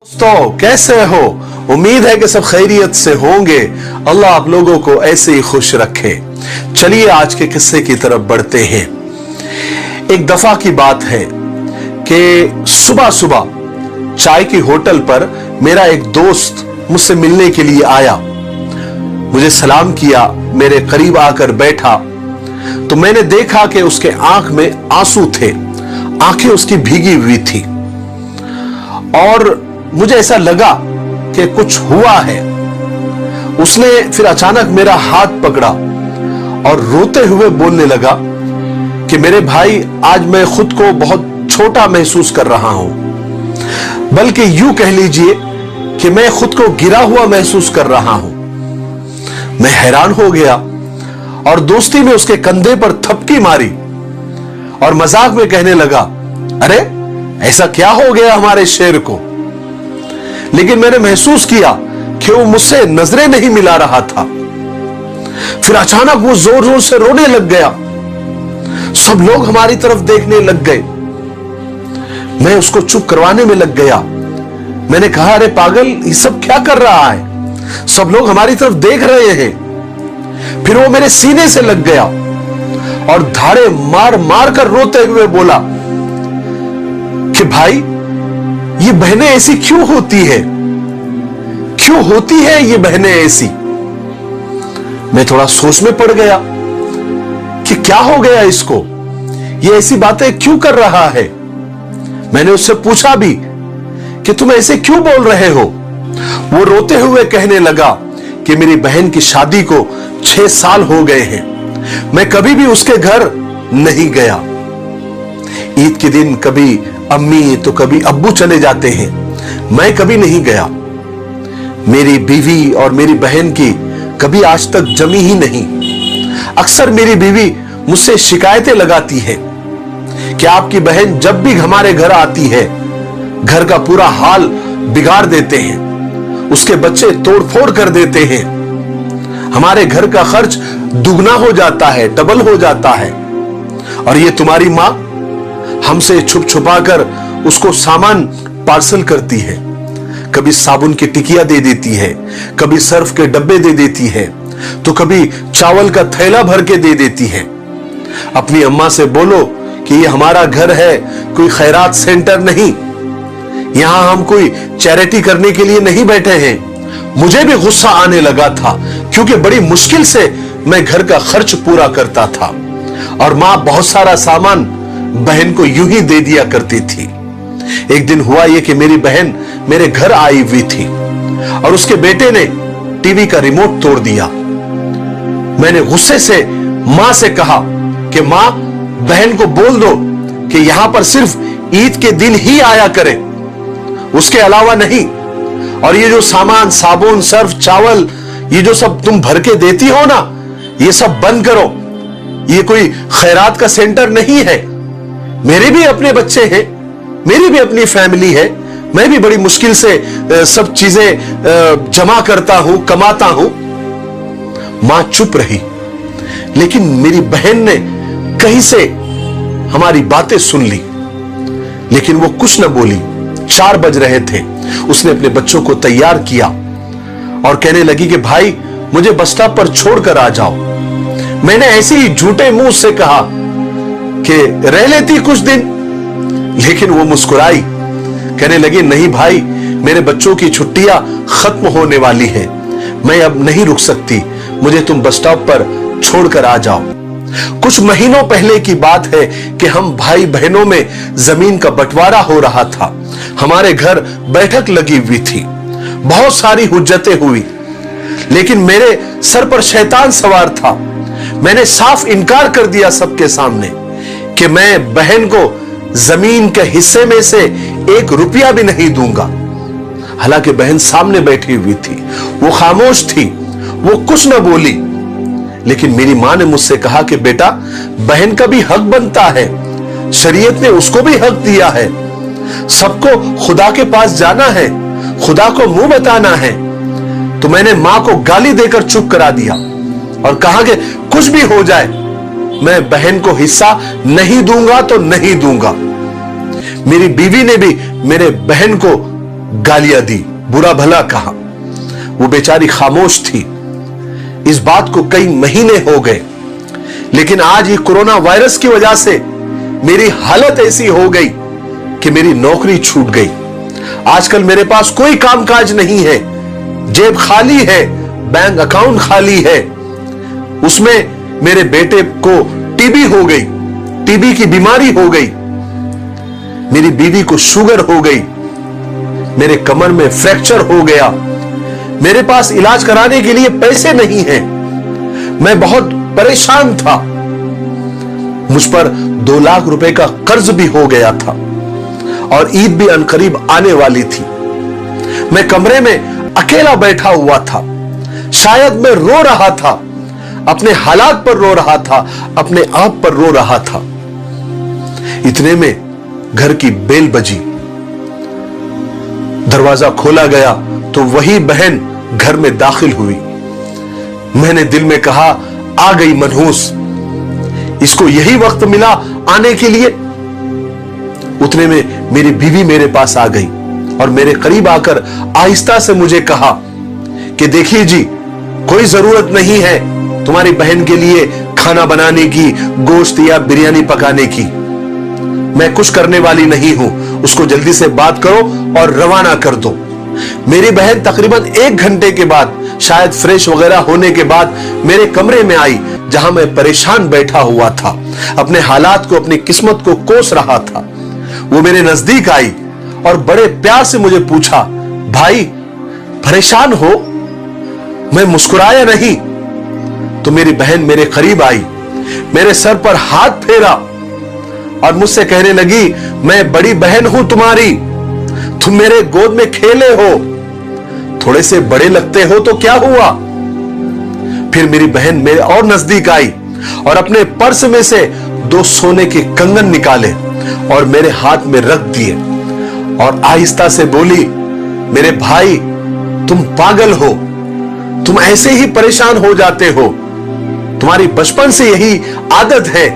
दोस्तों कैसे हो? उम्मीद है कि सब खैरियत से होंगे। अल्लाह आप लोगों को ऐसे ही खुश रखे। चलिए आज के किस्से की तरफ बढ़ते हैं। एक दफा की बात है कि सुबह सुबह चाय की होटल पर मेरा एक दोस्त मुझसे मिलने के लिए आया। मुझे सलाम किया, मेरे करीब आकर बैठा तो मैंने देखा कि उसके आंख में आंसू थे, आंखें उसकी भीगी हुई थी और मुझे ऐसा लगा कि कुछ हुआ है। उसने फिर अचानक मेरा हाथ पकड़ा और रोते हुए बोलने लगा कि मेरे भाई, आज मैं खुद को बहुत छोटा महसूस कर रहा हूं, बल्कि यूं कह लीजिए कि मैं खुद को गिरा हुआ महसूस कर रहा हूं। मैं हैरान हो गया और दोस्ती में उसके कंधे पर थपकी मारी और मजाक में कहने लगा, अरे ऐसा क्या हो गया हमारे शेर को? लेकिन मैंने महसूस किया कि वो मुझसे नजरें नहीं मिला रहा था। फिर अचानक वो जोर जोर से रोने लग गया। सब लोग हमारी तरफ देखने लग गए। मैं उसको चुप करवाने में लग गया। मैंने कहा, अरे पागल, ये सब क्या कर रहा है? सब लोग हमारी तरफ देख रहे हैं। फिर वो मेरे सीने से लग गया और धाड़े मार मार कर रोते हुए बोला कि भाई, ये बहनें ऐसी क्यों होती है? क्यों होती है ये बहनें ऐसी? मैं थोड़ा सोच में पड़ गया कि क्या हो गया इसको, ये ऐसी बातें क्यों कर रहा है। मैंने उससे पूछा भी कि तुम ऐसे क्यों बोल रहे हो? वो रोते हुए कहने लगा कि मेरी बहन की शादी को 6 साल हो गए हैं, मैं कभी भी उसके घर नहीं गया। ईद के दिन कभी अम्मी तो कभी अब्बू चले जाते हैं, मैं कभी नहीं गया। मेरी बीवी और मेरी बहन की कभी आज तक जमी ही नहीं। अक्सर मेरी बीवी मुझसे शिकायतें लगाती है कि आपकी बहन जब भी हमारे घर आती है, घर का पूरा हाल बिगाड़ देते हैं, उसके बच्चे तोड़फोड़ कर देते हैं, हमारे घर का खर्च दुगना हो जाता है, डबल हो जाता है। और ये तुम्हारी मां हमसे छुप छुपा कर उसको सामान पार्सल करती है। कभी साबुन की टिकिया दे देती है, कभी सर्फ के डब्बे दे देती है, तो कभी चावल का थैला भर के दे देती है। अपनी अम्मा से बोलो कि ये हमारा घर है, कोई खैरात सेंटर नहीं, यहां हम कोई चैरिटी करने के लिए नहीं बैठे हैं। मुझे भी गुस्सा आने लगा था क्योंकि बड़ी मुश्किल से मैं घर का खर्च पूरा करता था और मां बहुत सारा सामान बहन को यूं ही दे दिया करती थी। एक दिन हुआ यह कि मेरी बहन मेरे घर आई हुई थी और उसके बेटे ने टीवी का रिमोट तोड़ दिया। मैंने गुस्से से मां से कहा कि मां, बहन को बोल दो कि यहां पर सिर्फ ईद के दिन ही आया करे, उसके अलावा नहीं। और ये जो सामान, साबुन, सर्फ, चावल, ये जो सब तुम भर के देती हो ना, ये सब बंद करो। ये कोई खैरात का सेंटर नहीं है। मेरे भी अपने बच्चे हैं, मेरी भी अपनी फैमिली है, मैं भी बड़ी मुश्किल से सब चीजें जमा करता हूं, कमाता हूं। मां चुप रही, लेकिन मेरी बहन ने कहीं से हमारी बातें सुन ली, लेकिन वो कुछ न बोली। 4 बज रहे थे। उसने अपने बच्चों को तैयार किया और कहने लगी कि भाई, मुझे बस स्टॉप पर छोड़कर आ जाओ। मैंने ऐसे ही झूठे मुंह से कहा कि रह लेती कुछ दिन, लेकिन वो मुस्कुराई, कहने लगी, नहीं भाई, मेरे बच्चों की छुट्टियां खत्म होने वाली हैं, मैं अब नहीं रुक सकती, मुझे तुम बस स्टॉप पर छोड़कर आ जाओ। कुछ महीनों पहले की बात है कि हम भाई बहनों में जमीन का बंटवारा हो रहा था। हमारे घर बैठक लगी हुई थी, बहुत सारी हुज्जतें हुई, लेकिन मेरे सर पर शैतान सवार था। मैंने साफ इनकार कर दिया सबके सामने कि मैं बहन को जमीन के हिस्से में से 1 रुपया भी नहीं दूंगा। हालांकि बहन सामने बैठी हुई थी, वो खामोश थी, वो कुछ न बोली। लेकिन मेरी मां ने मुझसे कहा कि बेटा, बहन का भी हक बनता है, शरीयत ने उसको भी हक दिया है, सबको खुदा के पास जाना है, खुदा को मुंह बताना है। तो मैंने मां को गाली देकर चुप करा दिया और कहा कि कुछ भी हो जाए, मैं बहन को हिस्सा नहीं दूंगा तो नहीं दूंगा। मेरी बीवी ने भी मेरे बहन को गालियां दी, बुरा भला कहा। वो बेचारी खामोश थी। इस बात को कई महीने हो गए, लेकिन आज ये कोरोना वायरस की वजह से मेरी हालत ऐसी हो गई कि मेरी नौकरी छूट गई। आजकल मेरे पास कोई कामकाज नहीं है, जेब खाली है, बैंक अकाउंट खाली है। उसमें मेरे बेटे को टीबी हो गई, टीबी की बीमारी हो गई, मेरी बीवी को शुगर हो गई, मेरे कमर में फ्रैक्चर हो गया, मेरे पास इलाज कराने के लिए पैसे नहीं हैं। मैं बहुत परेशान था। मुझ पर 2 लाख रुपए का कर्ज भी हो गया था और ईद भी अनकरीब आने वाली थी। मैं कमरे में अकेला बैठा हुआ था। शायद मैं रो रहा था, अपने हालात पर रो रहा था, अपने आप पर रो रहा था। इतने में घर की बेल बजी। दरवाजा खोला गया तो वही बहन घर में दाखिल हुई। मैंने दिल में कहा, आ गई मनहूस, इसको यही वक्त मिला आने के लिए। उतने में मेरी बीवी मेरे पास आ गई और मेरे करीब आकर आहिस्ता से मुझे कहा कि देखिए जी, कोई जरूरत नहीं है तुम्हारी बहन के लिए खाना बनाने की, गोश्त या बिरयानी पकाने की। मैं कुछ करने वाली नहीं हूं, उसको जल्दी से बात करो और रवाना कर दो। मेरी बहन तकरीबन 1 घंटे के बाद, शायद फ्रेश वगैरह होने के बाद, मेरे कमरे में आई जहां मैं परेशान बैठा हुआ था, अपने हालात को, अपनी किस्मत को कोस रहा था। वो मेरे नजदीक आई और बड़े प्यार से मुझे पूछा, भाई परेशान हो? मैं मुस्कुराया नहीं तो मेरी बहन मेरे करीब आई, मेरे सर पर हाथ फेरा और मुझसे कहने लगी, मैं बड़ी बहन हूं तुम्हारी, तुम मेरे गोद में खेले हो, थोड़े से बड़े लगते हो तो क्या हुआ। फिर मेरी बहन मेरे और नजदीक आई और अपने पर्स में से 2 सोने के कंगन निकाले और मेरे हाथ में रख दिए और आहिस्ता से बोली, मेरे भाई तुम पागल हो, तुम ऐसे ही परेशान हो जाते हो, तुम्हारी बचपन से यही आदत है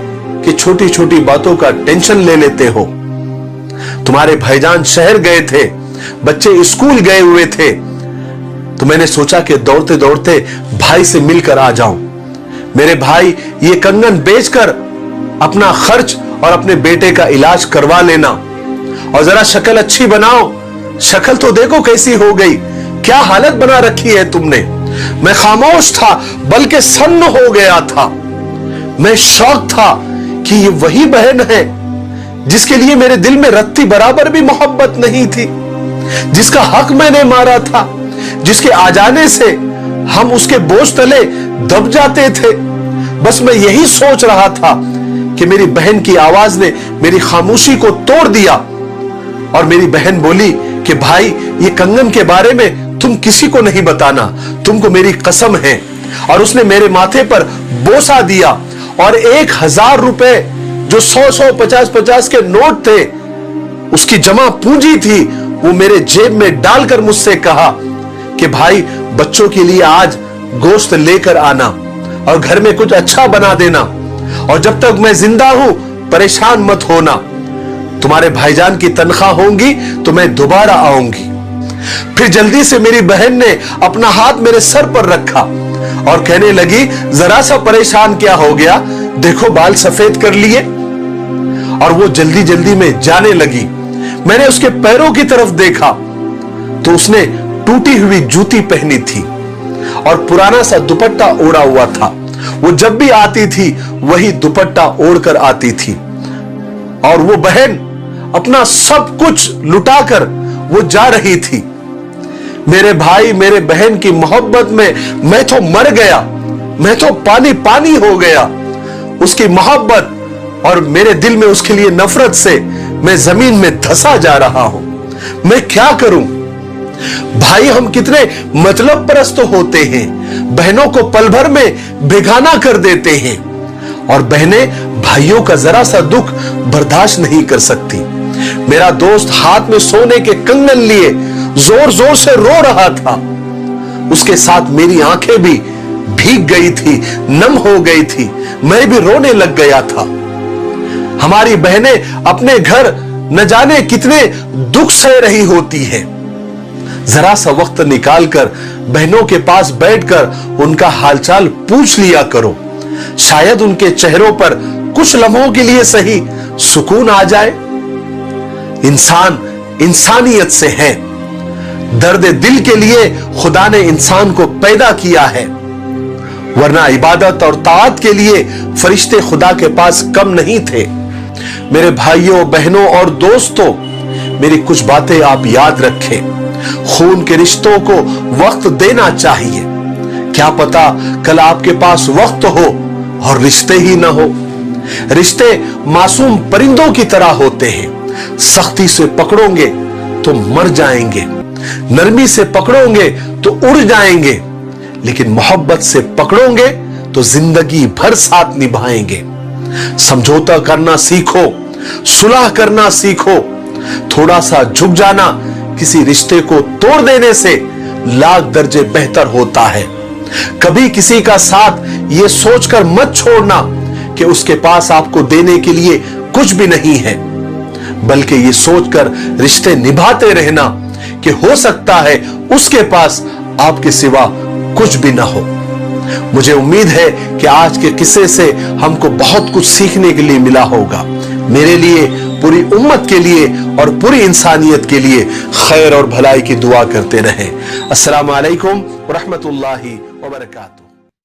कि छोटी छोटी बातों का टेंशन ले लेते हो। तुम्हारे भाईजान शहर गए थे, बच्चे स्कूल गए हुए थे, तो मैंने सोचा कि दौड़ते दौड़ते भाई से मिलकर आ जाऊं। मेरे भाई ये कंगन बेचकर अपना खर्च और अपने बेटे का इलाज करवा लेना और जरा शक्ल अच्छी बनाओ। शक्ल तो देखो कैसी हो गई, क्या हालत बना रखी है तुमने। मैं खामोश था, बल्कि सन्न हो गया था। मैं शौक था कि ये वही बहन है जिसके लिए मेरे दिल में रत्ती बराबर भी मोहब्बत नहीं थी, जिसका हक मैंने मारा था, जिसके आ जाने से हम उसके बोझ तले दब जाते थे। बस मैं यही सोच रहा था कि मेरी बहन की आवाज ने मेरी खामोशी को तोड़ दिया और मेरी बहन बोली कि भाई ये कंगन के बारे में तुम किसी को नहीं बताना, तुमको मेरी कसम है। और उसने मेरे माथे पर बोसा दिया और 1000 रुपए जो 100-100, 50-50 के नोट थे, उसकी जमा पूंजी थी, वो मेरे जेब में डालकर मुझसे कहा कि भाई बच्चों के लिए आज गोश्त लेकर आना और घर में कुछ अच्छा बना देना, और जब तक मैं जिंदा हूं परेशान मत होना। तुम्हारे भाईजान की तनख्वाह होंगी तो मैं दोबारा आऊंगी। फिर जल्दी से मेरी बहन ने अपना हाथ मेरे सर पर रखा और कहने लगी, जरा सा परेशान क्या हो गया, देखो बाल सफेद कर लिए। और वो जल्दी जल्दी में जाने लगी। मैंने उसके पैरों की तरफ देखा तो उसने टूटी हुई जूती पहनी थी और पुराना सा दुपट्टा ओढ़ा हुआ था। वो जब भी आती थी वही दुपट्टा ओढ़कर आती थी और वो बहन अपना सब कुछ लुटाकर वो जा रही थी। मेरे भाई मेरे बहन की मोहब्बत में मैं तो मर गया, मैं तो पानी पानी हो गया। उसकी मोहब्बत और मेरे दिल में उसके लिए नफरत से मैं जमीन में धंसा जा रहा हूं। मैं क्या करूं? भाई हम कितने मतलब परस्त होते हैं, बहनों को पल भर में बेगाना कर देते हैं और बहनें भाइयों का जरा सा दुख बर्दाश्त नहीं कर सकती। मेरा दोस्त हाथ में सोने के कंगन लिए जोर जोर से रो रहा था। उसके साथ मेरी आंखें भी भीग गई थी, नम हो गई थी, मैं भी रोने लग गया था। हमारी बहनें अपने घर न जाने कितने दुख सह रही होती हैं। जरा सा वक्त निकालकर बहनों के पास बैठकर उनका हालचाल पूछ लिया करो। शायद उनके चेहरों पर कुछ लम्हों के लिए सही सुकून आ जाए। इंसान इंसानियत से है। दर्द दिल के लिए खुदा ने इंसान को पैदा किया है, वरना इबादत और ताअत के लिए फरिश्ते खुदा के पास कम नहीं थे। मेरे भाइयों, बहनों और दोस्तों, मेरी कुछ बातें आप याद रखें। खून के रिश्तों को वक्त देना चाहिए। क्या पता कल आपके पास वक्त हो और रिश्ते ही ना हो। रिश्ते मासूम परिंदों की तरह होते हैं। सख्ती से पकड़ोगे तो मर जाएंगे, नरमी से पकड़ोगे तो उड़ जाएंगे, लेकिन मोहब्बत से पकड़ोगे तो जिंदगी भर साथ निभाएंगे। समझौता करना सीखो, सुलह करना सीखो। थोड़ा सा झुक जाना किसी रिश्ते को तोड़ देने से लाख दर्जे बेहतर होता है। कभी किसी का साथ ये सोचकर मत छोड़ना कि उसके पास आपको देने के लिए कुछ भी नहीं है, बल्कि ये सोचकर रिश्ते निभाते रहना कि हो सकता है उसके पास आपके सिवा कुछ भी ना हो। मुझे उम्मीद है कि आज के किस्से से हमको बहुत कुछ सीखने के लिए मिला होगा। मेरे लिए, पूरी उम्मत के लिए और पूरी इंसानियत के लिए खैर और भलाई की दुआ करते रहें। अस्सलाम वालेकुम व रहमतुल्लाहि व बरकातहू।